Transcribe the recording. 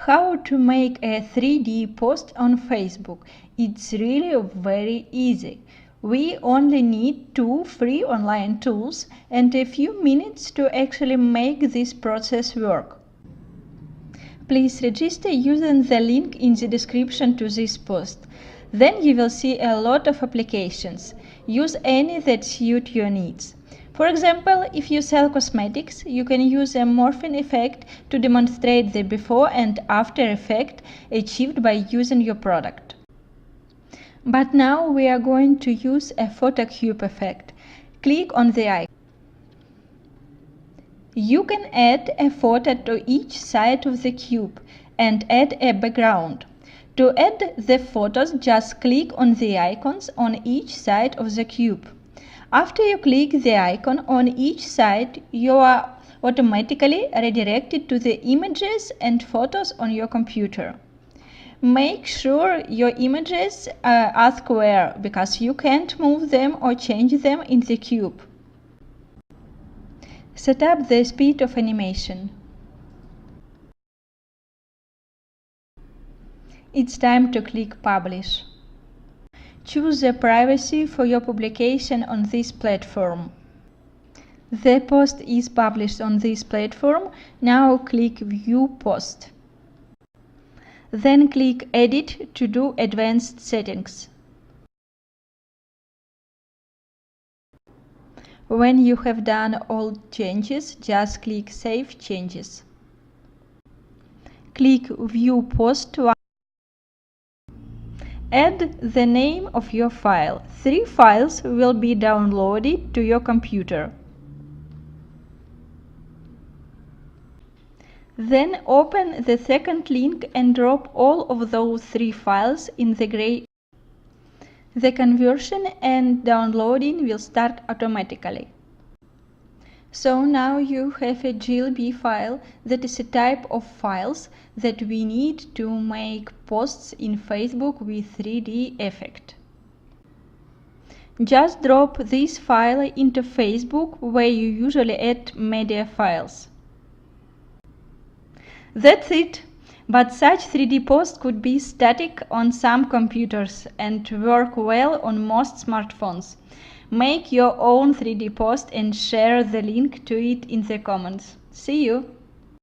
How to make a 3D post on Facebook? It's really very easy. We only need 2 free online tools and a few minutes to actually make this process work. Please register using the link in the description to this post. Then you will see a lot of applications. Use any that suit your needs. For example, if you sell cosmetics, you can use a morphing effect to demonstrate the before and after effect achieved by using your product. But now we are going to use a photo cube effect. Click on the icon. You can add a photo to each side of the cube and add a background. To add the photos, just click on the icons on each side of the cube. After you click the icon on each side, you are automatically redirected to the images and photos on your computer. Make sure your images are square because you can't move them or change them in the cube. Set up the speed of animation. It's time to click Publish. Choose the privacy for your publication on this platform. The post is published on this platform. Now click View Post. Then click Edit to do advanced settings. When you have done all changes, just click Save Changes. Click View Post. Add the name of your file. 3 files will be downloaded to your computer. Then open the second link and drop all of those 3 files in the gray. The conversion and downloading will start automatically. So now you have a GLB file that is a type of files that we need to make posts in Facebook with 3D effect. Just drop this file into Facebook where you usually add media files. That's it! But such 3D posts could be static on some computers and work well on most smartphones. Make your own 3D post and share the link to it in the comments. See you!